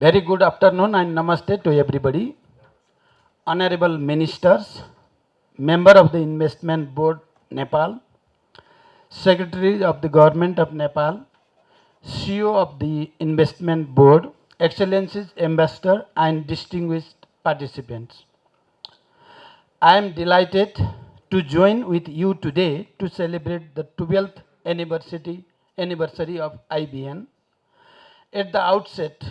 Very good afternoon and namaste to everybody. Honorable Ministers, Member of the Investment Board, Nepal, Secretary of the Government of Nepal, CEO of the Investment Board, Excellencies, Ambassador and distinguished participants. I am delighted to join with you today to celebrate the 12th anniversary of IBN. At the outset,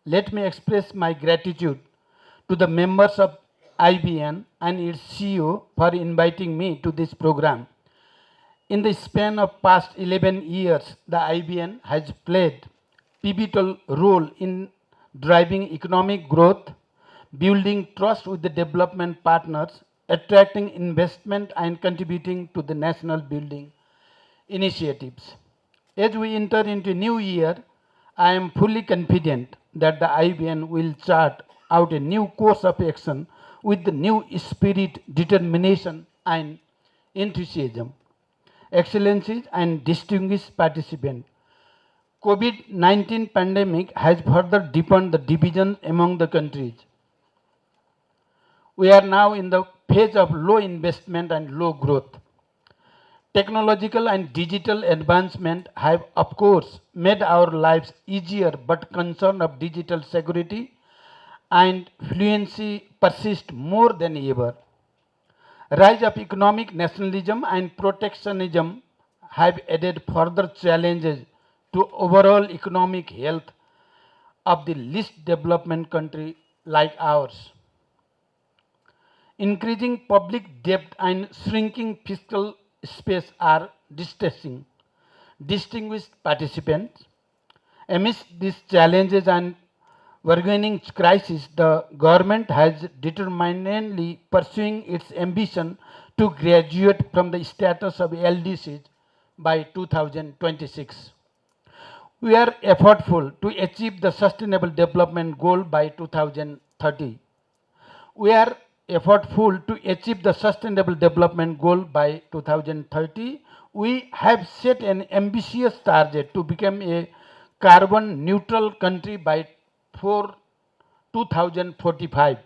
let me express my gratitude to the members of IBN and its CEO for inviting me to this program. In the span of past 11 years, the IBN has played pivotal role in driving economic growth, building trust with the development partners, attracting investment and contributing to the national building initiatives. As we enter into new year, I am fully confident that the IBN will chart out a new course of action with the new spirit, determination and enthusiasm. Excellencies and distinguished participants, COVID-19 pandemic has further deepened the division among the countries. We are now in the phase of low investment and low growth. Technological and digital advancement have, of course, made our lives easier, but concern of digital security and fluency persist more than ever. Rise of economic nationalism and protectionism have added further challenges to overall economic health of the least developed country like ours. Increasing public debt and shrinking fiscal space are distressing. Distinguished participants, amidst these challenges and bargaining crisis, the government has determinedly pursuing its ambition to graduate from the status of LDCs by 2026. We are effortful to achieve the Sustainable Development Goal by 2030. We are effortful to achieve the Sustainable Development Goal by 2030. We have set an ambitious target to become a carbon neutral country by 2045.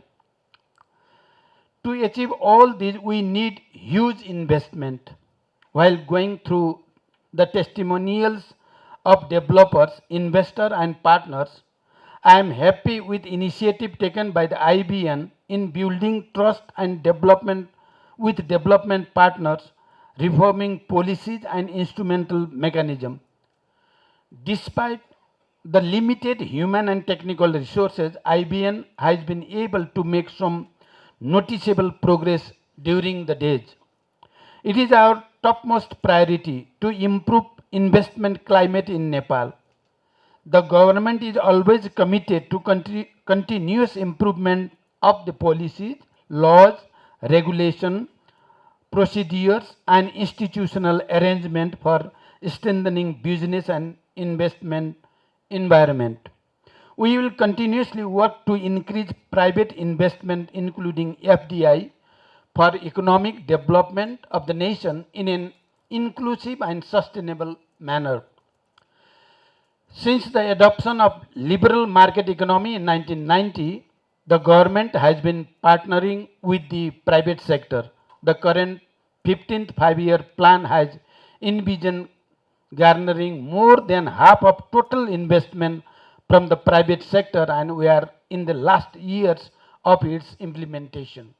To achieve all this, we need huge investment. While going through the testimonials of developers, investors and partners, I am happy with initiative taken by the IBN in building trust and development with development partners, reforming policies and instrumental mechanism. Despite the limited human and technical resources, IBN has been able to make some noticeable progress during the days. It is our topmost priority to improve investment climate in Nepal. The government is always committed to continuous improvement of the policies, laws, regulation, procedures and institutional arrangement for strengthening business and investment environment. We will continuously work to increase private investment including FDI for economic development of the nation in an inclusive and sustainable manner. Since the adoption of liberal market economy in 1990, the government has been partnering with the private sector. The current 15th five-year plan has envisioned garnering more than half of total investment from the private sector, and we are in the last years of its implementation.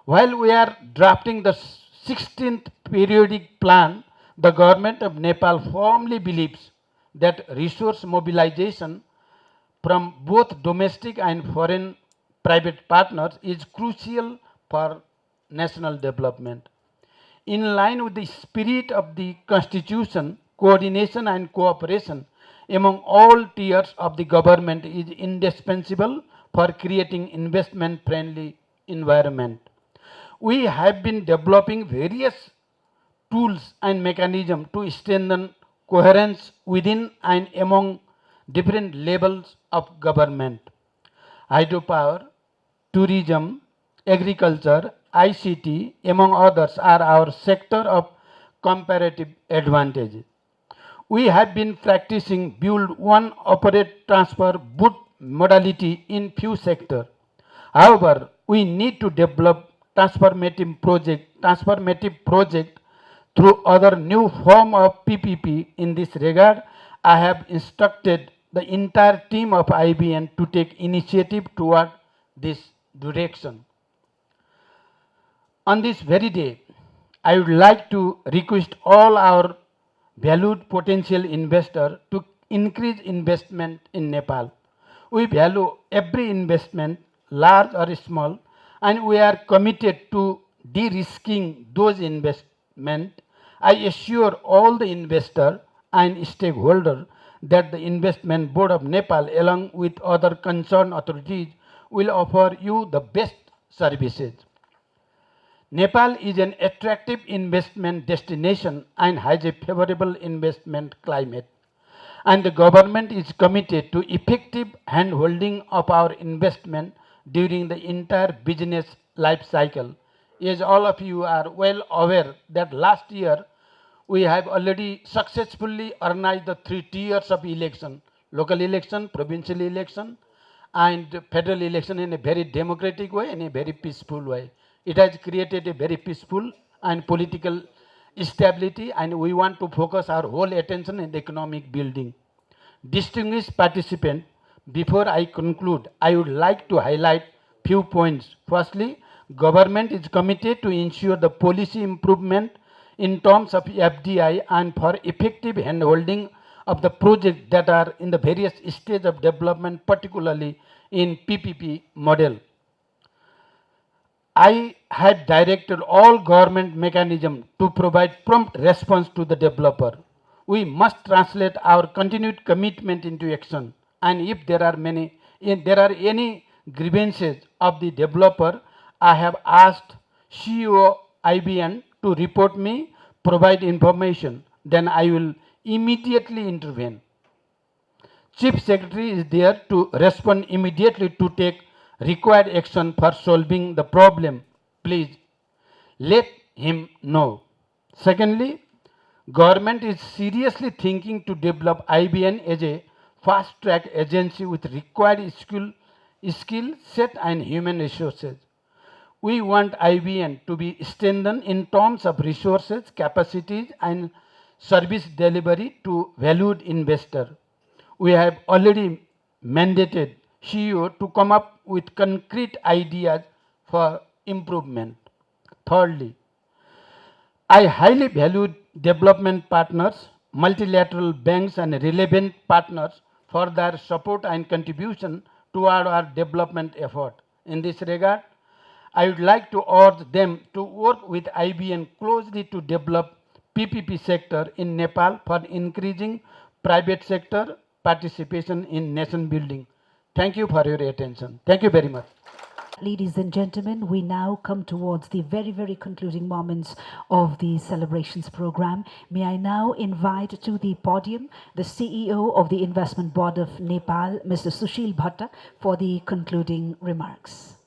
While we are drafting the 16th periodic plan, the government of Nepal firmly believes that resource mobilization from both domestic and foreign private partners is crucial for national development. In line with the spirit of the Constitution, coordination and cooperation among all tiers of the government is indispensable for creating investment-friendly environment. We have been developing various tools and mechanisms to strengthen coherence within and among different levels of government. Hydropower, tourism, agriculture, ICT, among others, are our sector of comparative advantage. We have been practicing build one operate transfer boot modality in few sectors. However, we need to develop transformative project through other new form of PPP. In this regard, I have instructed the entire team of IBN to take initiative toward this direction. On this very day, I would like to request all our valued potential investors to increase investment in Nepal. We value every investment, large or small, and we are committed to de-risking those investments. I assure all the investors and stakeholders that the Investment Board of Nepal, along with other concerned authorities, will offer you the best services. Nepal is an attractive investment destination and has a favorable investment climate. And the government is committed to effective handholding of our investment during the entire business life cycle. As all of you are well aware that last year we have already successfully organized the 3 tiers of election: local election, provincial election, and federal election in a very democratic way and a very peaceful way. It has created a very peaceful and political stability, and we want to focus our whole attention in the economic building. Distinguished participant, before I conclude, I would like to highlight few points. Firstly, government is committed to ensure the policy improvement in terms of FDI and for effective handholding of the projects that are in the various stages of development, particularly in PPP model. I have directed all government mechanisms to provide prompt response to the developer. We must translate our continued commitment into action. And if there are any grievances of the developer, I have asked CEO IBN to report me, provide information. Then I will immediately intervene. Chief Secretary is there to respond immediately to take required action for solving the problem. Please let him know. Secondly, government is seriously thinking to develop IBN as a fast-track agency with required skill set and human resources. We want IBN to be strengthened in terms of resources, capacities, and service delivery to valued investor. We have already mandated CEO to come up with concrete ideas for improvement. Thirdly, I highly value development partners, multilateral banks, and relevant partners for their support and contribution toward our development effort. In this regard, I would like to urge them to work with IBN closely to develop PPP sector in Nepal for increasing private sector participation in nation building. Thank you for your attention. Thank you very much. Ladies and gentlemen, we now come towards the very, very concluding moments of the celebrations program. May I now invite to the podium the CEO of the Investment Board of Nepal, Mr. Sushil Bhatta, for the concluding remarks.